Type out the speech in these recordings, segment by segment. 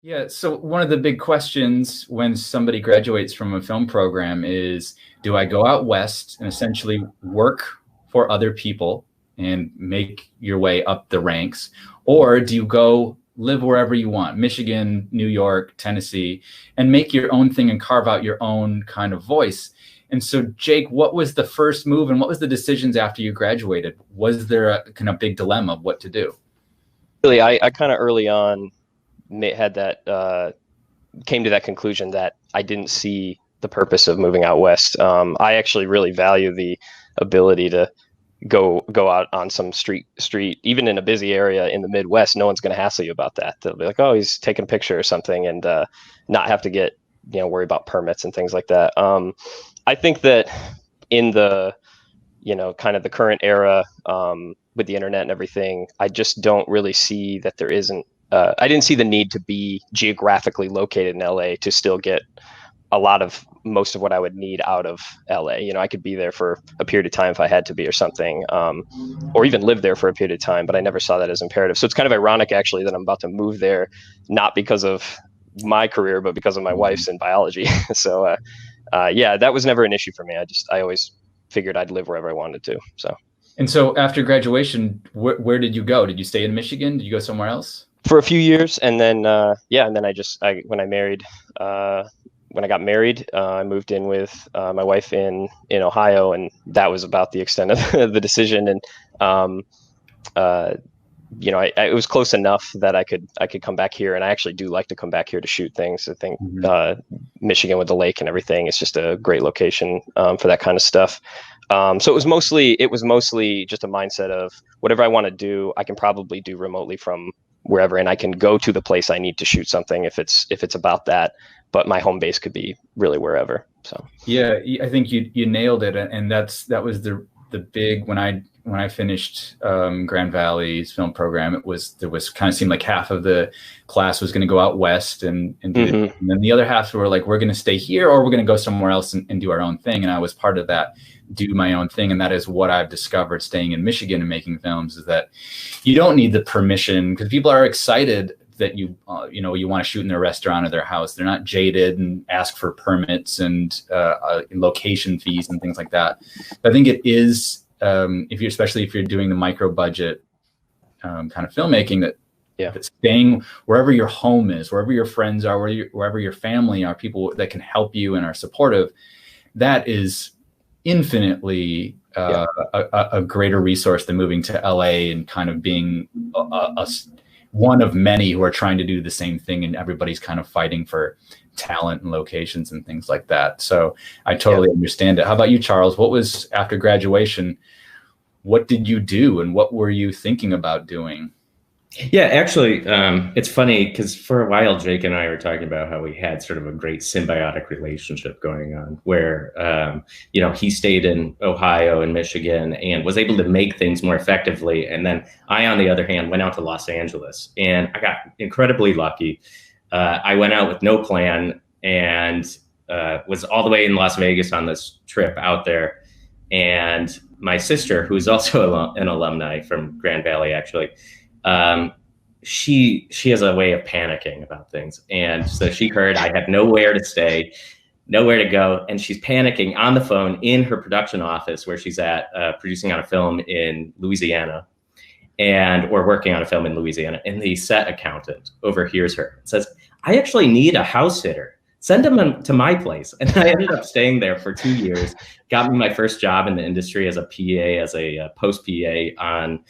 Yeah, so one of the big questions when somebody graduates from a film program is, do I go out west and essentially work for other people and make your way up the ranks, or do you go live wherever you want, Michigan, New York, Tennessee, and make your own thing and carve out your own kind of voice? And so, Jake, what was the first move and what was the decisions after you graduated? Was there a kind of big dilemma of what to do? Really, I kind of early on had that came to that conclusion that I didn't see the purpose of moving out west. I actually really value the ability to go out on some street, even in a busy area in the Midwest. No one's going to hassle you about that. They'll be like, oh, he's taking a picture or something, and not have to get, worry about permits and things like that. I think that in the, kind of the current era, with the internet and everything, I just don't really see that there isn't, I didn't see the need to be geographically located in LA to still get most of what I would need out of LA. I could be there for a period of time if I had to be or something, or even live there for a period of time, but I never saw that as imperative. So it's kind of ironic actually that I'm about to move there, not because of my career, but because of my wife's in biology. So, yeah, that was never an issue for me. I always figured I'd live wherever I wanted to. So. And so after graduation, where did you go? Did you stay in Michigan? Did you go somewhere else? For a few years, and then and then when I got married, I moved in with my wife in Ohio, and that was about the extent of the decision. And it was close enough that I could come back here, and I actually do like to come back here to shoot things. I think Michigan with the lake and everything is just a great location for that kind of stuff. So it was mostly just a mindset of whatever I want to do, I can probably do remotely from wherever, and I can go to the place I need to shoot something if it's about that. But my home base could be really wherever. So yeah, I think you nailed it, and that was the big when I finished Grand Valley's film program. There was kind of seemed like half of the class was going to go out west and do it, and then the other half were like, we're going to stay here or we're going to go somewhere else and do our own thing. And I was part of that, do my own thing, and that is what I've discovered staying in Michigan and making films, is that you don't need the permission, because people are excited that you want to shoot in their restaurant or their house. They're not jaded and ask for permits and location fees and things like that. But I think it is, especially if you're doing the micro budget kind of filmmaking, that staying wherever your home is, wherever your friends are, wherever your family are, people that can help you and are supportive, that is infinitely a greater resource than moving to LA and kind of being one of many who are trying to do the same thing, and everybody's kind of fighting for talent and locations and things like that. So I totally understand it. How about you, Charles? What was, after graduation, what did you do and what were you thinking about doing? Yeah, actually, it's funny because for a while, Jake and I were talking about how we had sort of a great symbiotic relationship going on where, he stayed in Ohio and Michigan and was able to make things more effectively. And then I, on the other hand, went out to Los Angeles, and I got incredibly lucky. I went out with no plan and was all the way in Las Vegas on this trip out there. And my sister, who's also an alumni from Grand Valley, actually, she has a way of panicking about things. And so she heard I had nowhere to stay, nowhere to go. And she's panicking on the phone in her production office where she's at, producing on a film in Louisiana or working on a film in Louisiana. And the set accountant overhears her and says, I actually need a house sitter. Send him to my place. And I ended up staying there for 2 years, got me my first job in the industry as a PA, as a post PA on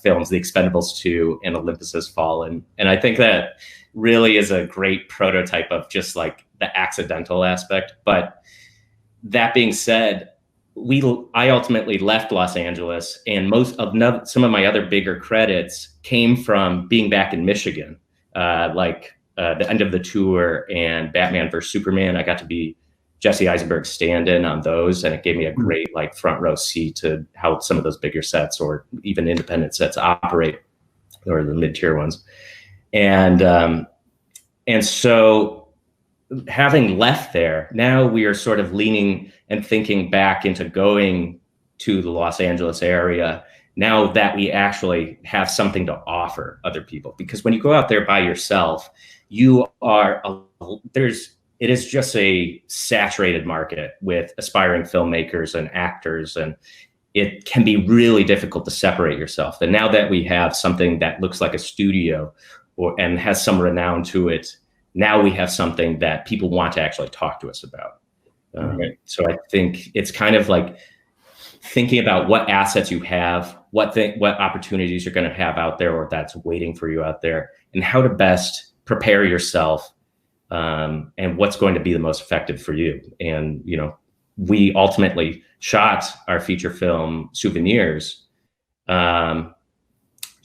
films, The Expendables 2 and Olympus Has Fallen. And I think that really is a great prototype of just like the accidental aspect. But that being said, I ultimately left Los Angeles, and some of my other bigger credits came from being back in Michigan, the end of the tour and Batman vs Superman. I got to be Jesse Eisenberg's stand-in on those, and it gave me a great front row seat to how some of those bigger sets or even independent sets operate, or the mid-tier ones. And so having left there, now we are sort of leaning and thinking back into going to the Los Angeles area, now that we actually have something to offer other people. Because when you go out there by yourself, it is just a saturated market with aspiring filmmakers and actors, and it can be really difficult to separate yourself. And now that we have something that looks like a studio and has some renown to it, now we have something that people want to actually talk to us about. So I think it's kind of like thinking about what assets you have, what opportunities you're going to have out there or that's waiting for you out there, and how to best prepare yourself, and what's going to be the most effective for you. And, we ultimately shot our feature film Souvenirs, shot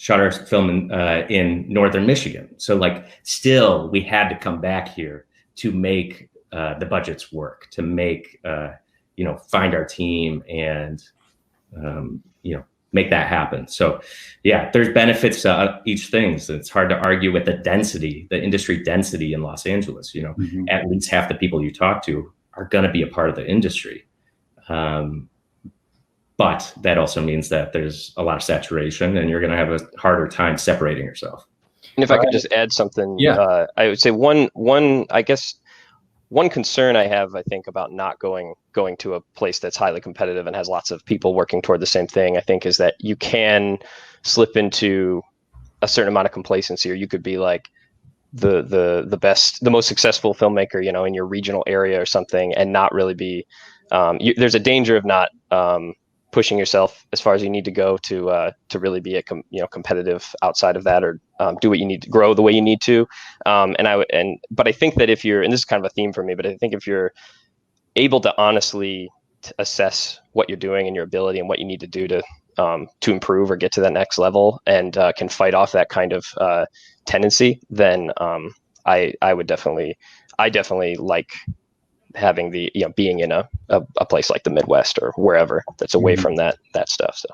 our film in Northern Michigan. So still we had to come back here to make the budgets work, to make, find our team and, make that happen. So yeah, there's benefits to each thing. So it's hard to argue with the industry density in Los Angeles. At least half the people you talk to are going to be a part of the industry. But that also means that there's a lot of saturation and you're going to have a harder time separating yourself. And if I could just add something, I would say one concern I have, I think, about not going to a place that's highly competitive and has lots of people working toward the same thing, I think, is that you can slip into a certain amount of complacency, or you could be like the best, the most successful filmmaker, in your regional area or something, and not really be. There's a danger of not pushing yourself as far as you need to go to really be competitive outside of that, or do what you need to grow the way you need to. But I think that if you're, and this is kind of a theme for me, but I think if you're able to honestly assess what you're doing and your ability and what you need to do to improve or get to that next level, and can fight off that kind of tendency, then I definitely like having the being in a place like the Midwest or wherever that's away from that stuff. So